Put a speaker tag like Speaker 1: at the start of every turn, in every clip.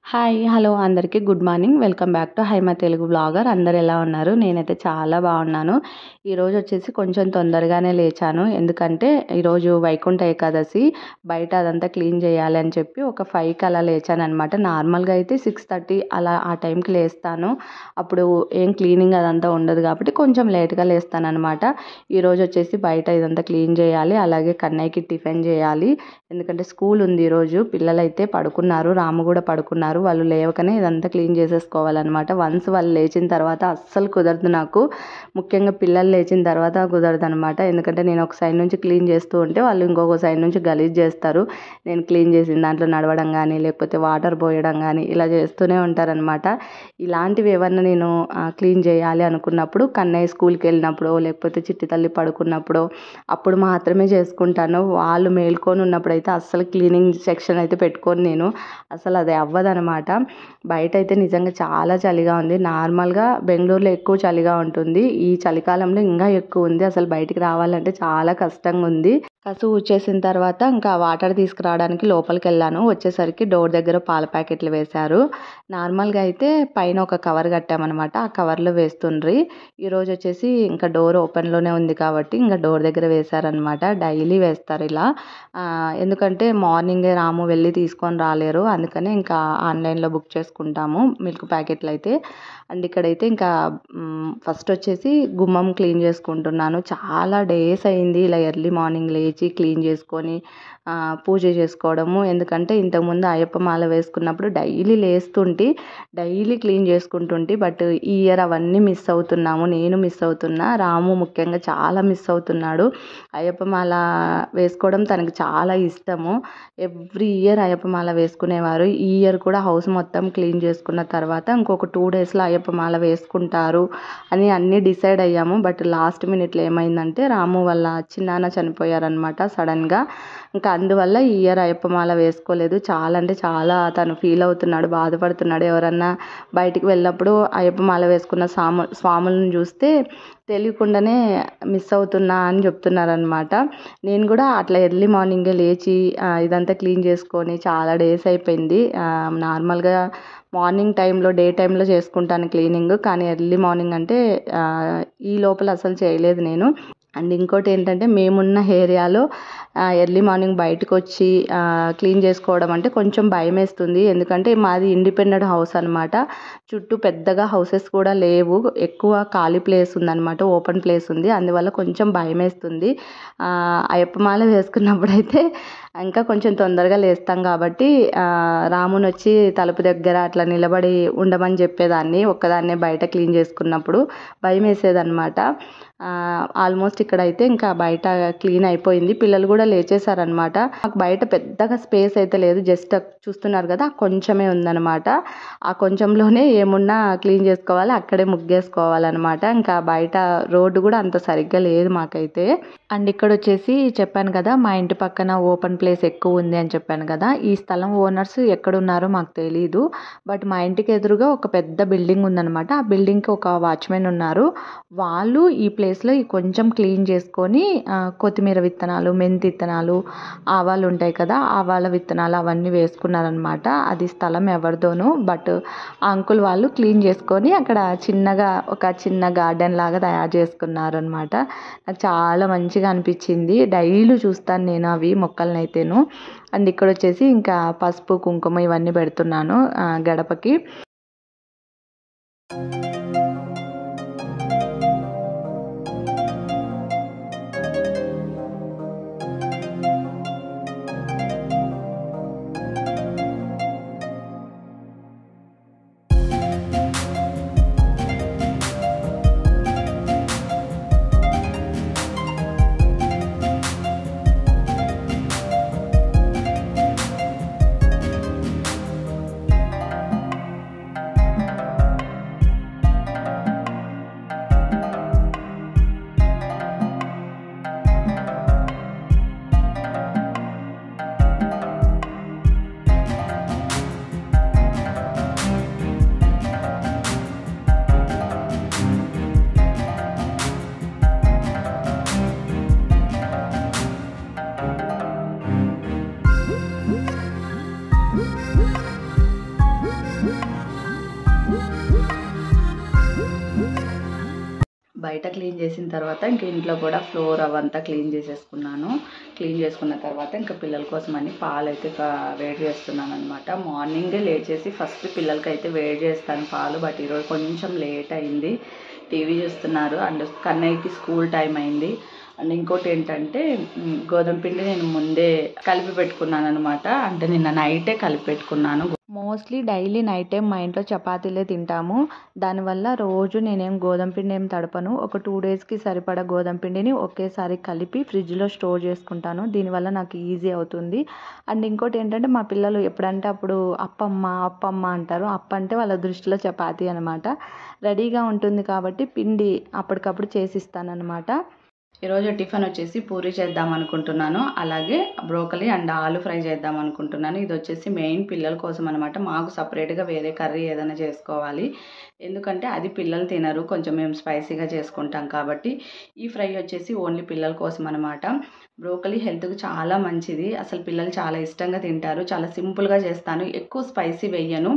Speaker 1: Hi! Hello! అందరికీ good morning. Welcome back to Haima Telugu vlogger. అందరూ ఎలా ఉన్నారు? నేనైతే చాలా బాగున్నాను. ఈరోజు వచ్చేసి కొంచెం తొందరగానే లేచాను. ఎందుకంటే ఈరోజు వైకుంఠ ఏకాదశి. బయట అదంతా క్లీన్ చేయాలి అని చెప్పి ఒక 5కి అలా లేచాననమాట. నార్మల్గా అయితే 6:30 అలా ఆ టైంకి లేస్తాను. అప్పుడు ఏం క్లీనింగ్ అదంతా ఉండదు కాబట్టి కొంచెం లేట్గా లేస్తాననమాట. ఈరోజు వచ్చేసి బయట ఇదంతా క్లీన్ చేయాలి. అలాగే కన్నయ్యకి టిఫిన్ చేయాలి. ఎందుకంటే స్కూల్ ఉంది ఈరోజు. పిల్లలైతే పడుకున్నారు. రాము కూడా పడుకున్నారు. వాళ్ళు లేవకనే ఇదంతా క్లీన్ చేసేసుకోవాలన్నమాట. వన్స్ వాళ్ళు లేచిన తర్వాత అస్సలు కుదరదు నాకు. ముఖ్యంగా పిల్లలు లేచిన తర్వాత కుదరదు అనమాట. ఎందుకంటే నేను ఒక సైడ్ నుంచి క్లీన్ చేస్తూ ఉంటే వాళ్ళు ఇంకొక సైడ్ నుంచి గలీజ్ చేస్తారు. నేను క్లీన్ చేసిన దాంట్లో నడవడం కానీ లేకపోతే వాటర్ పోయడం కానీ ఇలా చేస్తూనే ఉంటారనమాట. ఇలాంటివి ఏమన్నా నేను క్లీన్ చేయాలి అనుకున్నప్పుడు కన్నయ్య స్కూల్కి వెళ్ళినప్పుడు లేకపోతే చిట్టి తల్లి పడుకున్నప్పుడు అప్పుడు మాత్రమే చేసుకుంటాను. వాళ్ళు మేల్కొని ఉన్నప్పుడైతే అస్సలు క్లీనింగ్ సెక్షన్ అయితే పెట్టుకోను నేను. అసలు అది అవ్వదనమాట. బయట అయితే నిజంగా చాలా చలిగా ఉంది. నార్మల్గా బెంగళూరులో ఎక్కువ చలిగా ఉంటుంది. ఈ చలికాలంలో ఇంకా ఎక్కువ ఉంది. అసలు బయటికి రావాలంటే చాలా కష్టంగా ఉంది. కసు ఊడ్చేసిన తర్వాత ఇంకా వాటర్ తీసుకురావడానికి లోపలికి వెళ్ళాను. వచ్చేసరికి డోర్ దగ్గర పాల ప్యాకెట్లు వేశారు. నార్మల్గా అయితే పైన ఒక కవర్ కట్టామన్నమాట. ఆ కవర్లో వేస్తుండ్రి. ఈరోజు వచ్చేసి ఇంకా డోర్ ఓపెన్లోనే ఉంది కాబట్టి ఇంకా డోర్ దగ్గర వేశారనమాట. డైలీ వేస్తారు ఇలా. ఎందుకంటే మార్నింగే రాము వెళ్ళి తీసుకొని రాలేరు. అందుకనే ఇంకా ఆన్లైన్లో బుక్ చేసుకుంటాము మిల్క్ ప్యాకెట్లు అయితే. అండ్ ఇక్కడైతే ఇంకా ఫస్ట్ వచ్చేసి గుమ్మం క్లీన్ చేసుకుంటున్నాను. చాలా డేస్ అయింది ఇలా ఎర్లీ మార్నింగ్ లేచి క్లీన్ చేసుకొని పూజ చేసుకోవడము. ఎందుకంటే ఇంతకుముందు అయ్యప్ప మాల వేసుకున్నప్పుడు డైలీ లేస్తుంటే డైలీ క్లీన్ చేసుకుంటుంటే బట్ ఈ ఇయర్ అవన్నీ మిస్ అవుతున్నాము. నేను మిస్ అవుతున్నా. రాము ముఖ్యంగా చాలా మిస్ అవుతున్నాడు. అయ్యప్ప మాల వేసుకోవడం తనకి చాలా ఇష్టము. ఎవ్రీ ఇయర్ అయ్యప్ప మాల వేసుకునేవారు. ఈ ఇయర్ కూడా హౌస్ మొత్తం క్లీన్ చేసుకున్న తర్వాత ఇంకొక 2 డేస్లో అయ్యప్ప మాల వేసుకుంటారు అని అన్నీ డిసైడ్ అయ్యాము. బట్ లాస్ట్ మినిట్లో ఏమైందంటే రాము వాళ్ళ చిన్నాన్న చనిపోయారనమాట సడన్గా. ఇంకా అందువల్ల ఈ ఇయర్ అయ్యప్ప మాల వేసుకోలేదు. చాలా అంటే చాలా తను ఫీల్ అవుతున్నాడు, బాధపడుతున్నాడు. ఎవరన్నా బయటికి వెళ్ళినప్పుడు అయ్యప్ప మాల వేసుకున్న స్వాములను చూస్తే తెలియకుండానే మిస్ అవుతున్నా అని చెప్తున్నారనమాట. నేను కూడా అట్లా ఎర్లీ మార్నింగే లేచి ఇదంతా క్లీన్ చేసుకొని చాలా డేస్ అయిపోయింది. నార్మల్గా మార్నింగ్ టైంలో డే టైంలో చేసుకుంటాను క్లీనింగ్. కానీ ఎర్లీ మార్నింగ్ అంటే ఈ లోపల అసలు చేయలేదు నేను. అండ్ ఇంకోటి ఏంటంటే మేమున్న ఏరియాలో ఎర్లీ మార్నింగ్ బయటకు వచ్చి క్లీన్ చేసుకోవడం అంటే కొంచెం భయం వేస్తుంది. ఎందుకంటే మాది ఇండిపెండెంట్ హౌస్ అనమాట. చుట్టూ పెద్దగా హౌసెస్ కూడా లేవు. ఎక్కువ ఖాళీ ప్లేస్ ఉందన్నమాట. ఓపెన్ ప్లేస్ ఉంది. అందువల్ల కొంచెం భయం వేస్తుంది. అయ్యప్ప మాల వేసుకున్నప్పుడైతే ఇంకా కొంచెం తొందరగా లేస్తాం కాబట్టి రాముని వచ్చి తలుపు దగ్గర అట్లా నిలబడి ఉండమని చెప్పేదాన్ని. ఒక్కదాన్నే బయట క్లీన్ చేసుకున్నప్పుడు భయం వేసేదన్నమాట. ఆల్మోస్ట్ ఇక్కడైతే ఇంకా బయట క్లీన్ అయిపోయింది. పిల్లలు కూడా లేచేసారనమాట. మాకు బయట పెద్దగా స్పేస్ అయితే లేదు. జస్ట్ చూస్తున్నారు కదా కొంచెమే ఉందన్నమాట. ఆ కొంచెంలోనే ఏమున్నా క్లీన్ చేసుకోవాలి, అక్కడే ముగ్గేసుకోవాలన్నమాట. ఇంకా బయట రోడ్డు కూడా అంత సరిగ్గా లేదు మాకైతే. అండ్ ఇక్కడ వచ్చేసి చెప్పాను కదా మా ఇంటి పక్కన ఓపెన్ ప్లేస్ ఎక్కువ ఉంది అని చెప్పాను కదా. ఈ స్థలం ఓనర్స్ ఎక్కడున్నారో మాకు తెలీదు. బట్ మా ఇంటికి ఎదురుగా ఒక పెద్ద బిల్డింగ్ ఉందన్నమాట. ఆ బిల్డింగ్కి ఒక వాచ్మెన్ ఉన్నారు. వాళ్ళు ఈ ప్లేస్లో కొంచెం క్లీన్ చేసుకొని కొత్తిమీర విత్తనాలు, మెంతి విత్తనాలు, ఆవాలు ఉంటాయి కదా, ఆవాల విత్తనాలు అవన్నీ వేసుకున్నారనమాట. అది స్థలం ఎవరిదోనో బట్ ఆ అంకుల్ వాళ్ళు క్లీన్ చేసుకొని అక్కడ చిన్నగా ఒక చిన్న గార్డెన్ లాగా తయారు చేసుకున్నారు అనమాట. నాకు చాలా మంచిగా అనిపించింది. డైలీ చూస్తాను నేను అవి మొక్కలనైతేను. అండ్ ఇక్కడ వచ్చేసి ఇంకా పసుపు కుంకుమ ఇవన్నీ పెడుతున్నాను గడపకి. బయట క్లీన్ చేసిన తర్వాత ఇంక ఇంట్లో కూడా ఫ్లోర్ అవంతా క్లీన్ చేసేసుకున్నాను. క్లీన్ చేసుకున్న తర్వాత ఇంకా పిల్లల కోసం అని పాలు అయితే వేడి చేస్తున్నాను అనమాట. మార్నింగే లేచేసి ఫస్ట్ పిల్లలకైతే వేడి చేస్తాను పాలు. బట్ ఈరోజు కొంచెం లేట్ అయింది. టీవీ చూస్తున్నారు అండ్ కన్నయ్యకి స్కూల్ టైం అయింది. అండ్ ఇంకోటి ఏంటంటే గోధుమ పిండి నేను ముందే కలిపి పెట్టుకున్నాను అనమాట. అంటే నిన్న నైటే కలిపి పెట్టుకున్నాను. మోస్ట్లీ డైలీ నైట్ టైం మా ఇంట్లో చపాతీలే తింటాము. దానివల్ల రోజు నేనేం గోధుమ పిండి ఏం తడపను. ఒక 2 డేస్కి సరిపడా గోధుమ పిండిని ఒకేసారి కలిపి ఫ్రిడ్జ్లో స్టోర్ చేసుకుంటాను. దీనివల్ల నాకు ఈజీ అవుతుంది. అండ్ ఇంకోటి ఏంటంటే మా పిల్లలు ఎప్పుడంటే అప్పుడు అప్పమ్మ అంటారు. అప్ప అంటే వాళ్ళ దృష్టిలో చపాతీ అనమాట. రెడీగా ఉంటుంది కాబట్టి పిండి అప్పటికప్పుడు చేసిస్తానమాట. ఈరోజు టిఫిన్ వచ్చేసి పూరి చేద్దాం అనుకుంటున్నాను. అలాగే బ్రోకలీ అండ్ ఆలు ఫ్రై చేద్దాం అనుకుంటున్నాను. ఇది వచ్చేసి మెయిన్ పిల్లల కోసం అనమాట. మాకు సపరేట్గా వేరే కర్రీ ఏదైనా చేసుకోవాలి. ఎందుకంటే అది పిల్లలు తినరు, కొంచెం మేము స్పైసీగా చేసుకుంటాం కాబట్టి. ఈ ఫ్రై వచ్చేసి ఓన్లీ పిల్లల కోసం అనమాట. బ్రోకలీ హెల్త్కి చాలా మంచిది. అసలు పిల్లలు చాలా ఇష్టంగా తింటారు. చాలా సింపుల్గా చేస్తాను. ఎక్కువ స్పైసీ వేయను.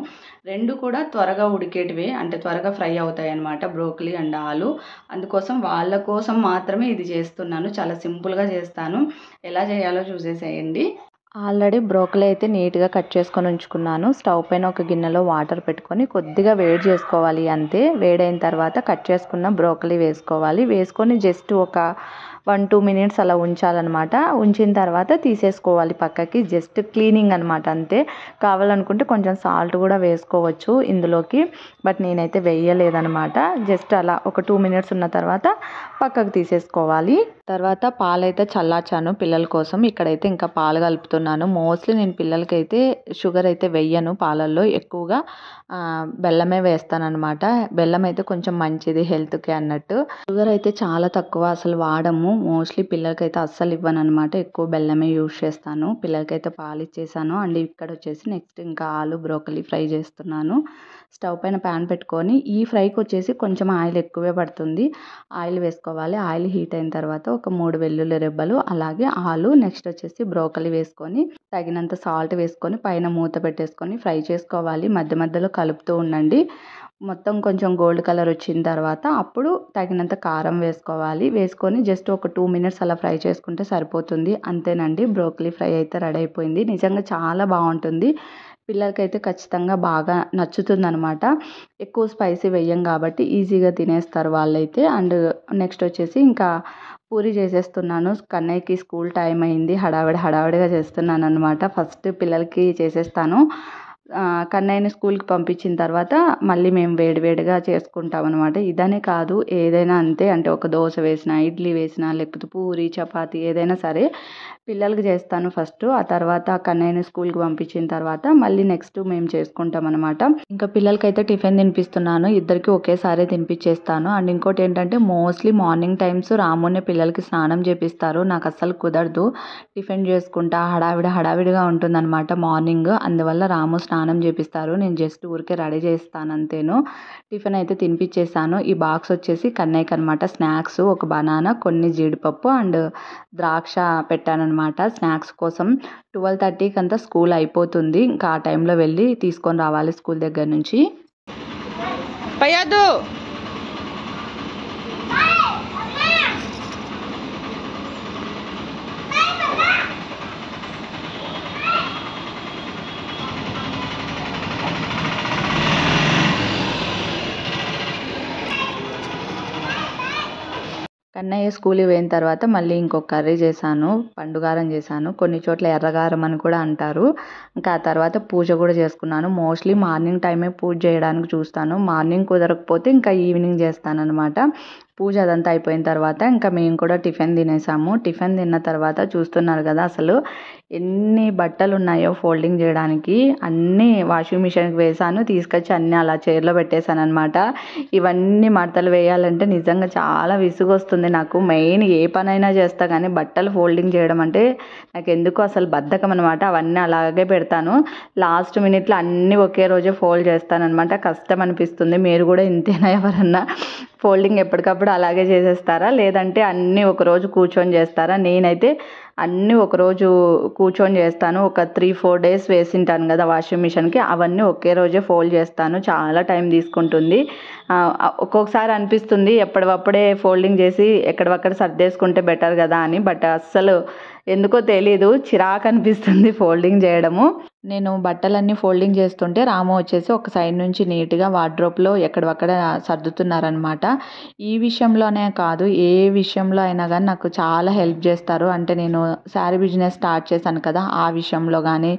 Speaker 1: రెండు కూడా త్వరగా ఉడికేటివే, అంటే త్వరగా ఫ్రై అవుతాయి అనమాట బ్రోకలీ అండ్ ఆలు. అందుకోసం వాళ్ళ కోసం మాత్రమే ఇది చేస్తున్నాను. చాలా సింపుల్గా చేస్తాను. ఎలా చేయాలో చూసేసేయండి. ఆల్రెడీ బ్రోకలీ అయితే నీట్గా కట్ చేసుకొని ఉంచుకున్నాను. స్టవ్ పైన ఒక గిన్నెలో వాటర్ పెట్టుకొని కొద్దిగా వేడి చేసుకోవాలి అంతే. వేడైన తర్వాత కట్ చేసుకున్న బ్రోకలీ వేసుకోవాలి. వేసుకొని జస్ట్ ఒక 1-2 మినిట్స్ అలా ఉంచాలన్నమాట. ఉంచిన తర్వాత తీసేసుకోవాలి పక్కకి. జస్ట్ క్లీనింగ్ అనమాట అంతే. కావాలనుకుంటే కొంచెం సాల్ట్ కూడా వేసుకోవచ్చు ఇందులోకి. బట్ నేనైతే వేయలేదనమాట. జస్ట్ అలా ఒక 2 మినిట్స్ ఉన్న తర్వాత పక్కకు తీసేసుకోవాలి. తర్వాత పాలైతే చల్లార్చాను పిల్లల కోసం. ఇక్కడైతే ఇంకా పాలు కలుపుతున్నాను. మోస్ట్లీ నేను పిల్లలకైతే షుగర్ అయితే వెయ్యను పాలల్లో. ఎక్కువగా బెల్లమే వేస్తానన్నమాట. బెల్లం అయితే కొంచెం మంచిది హెల్త్కి అన్నట్టు. షుగర్ అయితే చాలా తక్కువ అసలు వాడము. మోస్ట్లీ పిల్లలకైతే అస్సలు ఇవ్వను అనమాట. ఎక్కువ బెల్లమే యూజ్ చేస్తాను. పిల్లలకైతే పాలు ఇచ్చేసాను. అండ్ ఇక్కడ వచ్చేసి నెక్స్ట్ ఇంకా ఆలు బ్రోకలీ ఫ్రై చేస్తున్నాను. స్టవ్ పైన ప్యాన్ పెట్టుకొని ఈ ఫ్రైకి వచ్చేసి కొంచెం ఆయిల్ ఎక్కువే పడుతుంది. ఆయిల్ వేసుకోవాలి. ఆయిల్ హీట్ అయిన తర్వాత ఒక 3 వెల్లుల్లి రెబ్బలు, అలాగే ఆలు, నెక్స్ట్ వచ్చేసి బ్రోకలీ వేసుకొని తగినంత సాల్ట్ వేసుకొని పైన మూత పెట్టేసుకొని ఫ్రై చేసుకోవాలి. మధ్య మధ్యలో కలుపుతూ ఉండండి. మొత్తం కొంచెం గోల్డ్ కలర్ వచ్చిన తర్వాత అప్పుడు తగినంత కారం వేసుకోవాలి. వేసుకొని జస్ట్ ఒక 2 మినిట్స్ అలా ఫ్రై చేసుకుంటే సరిపోతుంది. అంతేనండి, బ్రోకలీ ఫ్రై అయితే రెడీ అయిపోయింది. నిజంగా చాలా బాగుంటుంది. పిల్లలకైతే ఖచ్చితంగా బాగా నచ్చుతుంది అనమాట. ఎక్కువ స్పైసీ వేయం కాబట్టి ఈజీగా తినేస్తారు వాళ్ళైతే. అండ్ నెక్స్ట్ వచ్చేసి ఇంకా పూరి చేసేస్తున్నాను. కన్నయ్యకి స్కూల్ టైం అయింది. హడావిడిగా చేస్తున్నాను అనమాట. ఫస్ట్ పిల్లలకి చేసేస్తాను. కన్నయ్యని స్కూల్కి పంపించిన తర్వాత మళ్ళీ మేము వేడివేడిగా చేసుకుంటాం అనమాట. ఇదనే కాదు, ఏదైనా అంతే. అంటే ఒక దోశ వేసినా, ఇడ్లీ వేసినా, లేకపోతే పూరి చపాతీ ఏదైనా సరే పిల్లలకి చేస్తాను ఫస్ట్. ఆ తర్వాత కన్నయ్యని స్కూల్కి పంపించిన తర్వాత మళ్ళీ నెక్స్ట్ మేము చేసుకుంటాం అనమాట. ఇంకా పిల్లలకైతే టిఫిన్ తినిపిస్తున్నాను. ఇద్దరికి ఒకేసారి తినిపించేస్తాను. అండ్ ఇంకోటి ఏంటంటే మోస్ట్లీ మార్నింగ్ టైమ్స్ రామునే పిల్లలకి స్నానం చేపిస్తారు. నాకు అస్సలు కుదరదు. టిఫిన్ చేసుకుంటా హడావిడిగా ఉంటుందన్నమాట మార్నింగ్. అందువల్ల రాము స్నానం చేపిస్తారు. నేను జస్ట్ ఊరికే రెడీ చేస్తాను అంతేను. టిఫిన్ అయితే తినిపించేసాను. ఈ బాక్స్ వచ్చేసి కన్నయ్యకి అనమాట. స్నాక్స్ ఒక బనానా, కొన్ని జీడిపప్పు అండ్ ద్రాక్ష పెట్టానమాట స్నాక్స్ కోసం. 12:30కి అంతా స్కూల్ అయిపోతుంది. ఇంకా ఆ టైంలో వెళ్ళి తీసుకొని రావాలి స్కూల్ దగ్గర నుంచి. పయ్యదు కన్నయ్య స్కూల్కి పోయిన తర్వాత మళ్ళీ ఇంకొక కర్రీ చేశాను. పండుగారం చేశాను. కొన్ని చోట్ల ఎర్రగారం అని కూడా అంటారు. ఇంకా ఆ తర్వాత పూజ కూడా చేసుకున్నాను. మోస్ట్లీ మార్నింగ్ టైమే పూజ చేయడానికి చూస్తాను. మార్నింగ్ కుదరకపోతే ఇంకా ఈవినింగ్ చేస్తాను అనమాట. పూజ అదంతా అయిపోయిన తర్వాత ఇంకా మేము కూడా టిఫిన్ తినేసాము. టిఫిన్ తిన్న తర్వాత చూస్తున్నారు కదా అసలు ఎన్ని బట్టలు ఉన్నాయో ఫోల్డింగ్ చేయడానికి. అన్నీ వాషింగ్ మిషన్కి వేసాను. తీసుకొచ్చి అన్నీ అలా చైర్లో పెట్టేశాను అనమాట. ఇవన్నీ మడతలు వేయాలంటే నిజంగా చాలా విసుగు వస్తుంది నాకు. మెయిన్ ఏ పనైనా చేస్తా కానీ బట్టలు ఫోల్డింగ్ చేయడం అంటే నాకు ఎందుకో అసలు బద్ధకం అనమాట. అవన్నీ అలాగే పెడతాను. లాస్ట్ మినిట్లో అన్నీ ఒకే రోజే ఫోల్డ్ చేస్తాను అనమాట. కష్టం అనిపిస్తుంది. మీరు కూడా ఇంతేనా? ఎవరన్నా ఫోల్డింగ్ ఎప్పటికప్పుడు అలాగే చేసేస్తారా, లేదంటే అన్నీ ఒకరోజు కూర్చొని చేస్తారా? నేనైతే అన్నీ ఒకరోజు కూర్చొని చేస్తాను. ఒక 3-4 డేస్ వేసింటాను కదా వాషింగ్ మిషన్కి, అవన్నీ ఒకే రోజే ఫోల్డ్ చేస్తాను. చాలా టైం తీసుకుంటుంది. ఒక్కొక్కసారి అనిపిస్తుంది ఎప్పటివప్పుడే ఫోల్డింగ్ చేసి ఎక్కడవక్కడ సర్దేసుకుంటే బెటర్ కదా అని. బట్ అస్సలు ఎందుకో తెలీదు, చిరాకు అనిపిస్తుంది ఫోల్డింగ్ చేయడము. నేను బట్టలన్నీ ఫోల్డింగ్ చేస్తుంటే రాము వచ్చేసి ఒక సైడ్ నుంచి నీట్గా వార్డ్రోబ్లో ఎక్కడవక్కడ సర్దుతున్నారనమాట. ఈ విషయంలోనే కాదు, ఏ విషయంలో అయినా కానీ నాకు చాలా హెల్ప్ చేస్తారు. అంటే నేను శారీ బిజినెస్ స్టార్ట్ చేశాను కదా, ఆ విషయంలో కానీ,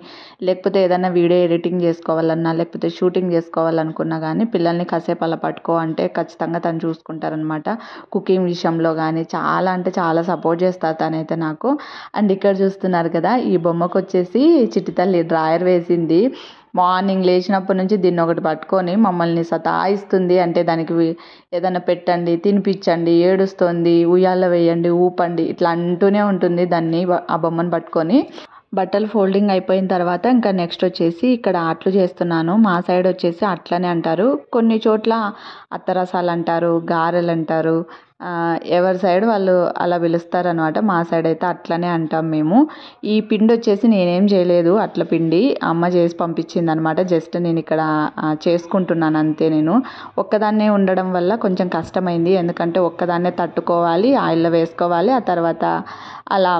Speaker 1: లేకపోతే ఏదైనా వీడియో ఎడిటింగ్ చేసుకోవాలన్నా, లేకపోతే షూటింగ్ చేసుకోవాలనుకున్నా కానీ పిల్లల్ని కాసేపు అలా పట్టుకో అంటే ఖచ్చితంగా తను చూసుకుంటారనమాట. కుకింగ్ విషయంలో కానీ చాలా అంటే చాలా సపోర్ట్ చేస్తారు తనైతే నాకు. అండ్ ఇక్కడ చూస్తున్నారు కదా, ఈ బొమ్మకు వచ్చేసి చిట్టి తల్లి డ్రాయర్ వేసింది. మార్నింగ్ లేచినప్పటి నుంచి దీన్ని ఒకటి పట్టుకొని మమ్మల్ని సతాయిస్తుంది. అంటే దానికి ఏదైనా పెట్టండి, తినిపించండి, ఏడుస్తుంది, ఉయ్యాల వేయండి, ఊపండి, ఇట్లా అంటూనే ఉంటుంది దాన్ని, ఆ బొమ్మను పట్టుకొని. బట్టలు ఫోల్డింగ్ అయిపోయిన తర్వాత ఇంకా నెక్స్ట్ వచ్చేసి ఇక్కడ అట్లు చేస్తున్నాను. మా సైడ్ వచ్చేసి అట్లనే అంటారు, కొన్ని చోట్ల అత్తరసాలు అంటారు, గారెలు అంటారు. ఎవరి సైడ్ వాళ్ళు అలా పిలుస్తారనమాట. మా సైడ్ అయితే అట్లనే అంటాం మేము. ఈ పిండి వచ్చేసి నేనేం చేయలేదు, అట్ల పిండి అమ్మ చేసి పంపించింది అనమాట. జస్ట్ నేను ఇక్కడ చేసుకుంటున్నాను అంతే. నేను ఒక్కదాన్నే ఉండడం వల్ల కొంచెం కష్టమైంది, ఎందుకంటే ఒక్కదాన్నే తట్టుకోవాలి, ఆయిల్లో వేసుకోవాలి, ఆ తర్వాత అలా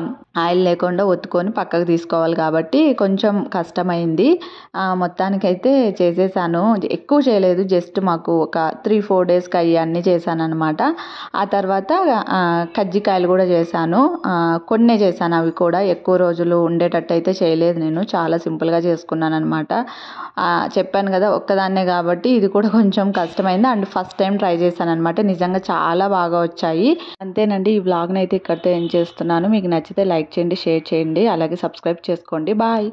Speaker 1: ఆయిల్ లేకుండా ఒత్తుకొని పక్కకు తీసుకోవాలి కాబట్టి కొంచెం కష్టమైంది. మొత్తానికైతే చేసేసాను. ఎక్కువ చేయలేదు, జస్ట్ మాకు ఒక 3-4 డేస్కి అన్నీ చేశాను అనమాట. ఆ తర్వాత కజ్జికాయలు కూడా చేశాను. కొన్నే చేశాను, అవి కూడా ఎక్కువ రోజులు ఉండేటట్టు అయితే చేయలేదు. నేను చాలా సింపుల్గా చేసుకున్నాను అనమాట. చెప్పాను కదా ఒక్కదాన్నే కాబట్టి ఇది కూడా కొంచెం కష్టమైంది. అండ్ ఫస్ట్ టైం ట్రై చేశాను అనమాట. నిజంగా చాలా బాగా వచ్చాయి. అంతేనండి, ఈ వ్లాగ్ని అయితే ఇక్కడితో ఎండ్ చేస్తున్నాను. మీకు నచ్చితే లైక్ చేయండి, షేర్ చేయండి, అలాగే సబ్స్క్రైబ్ చేసుకోండి. బాయ్.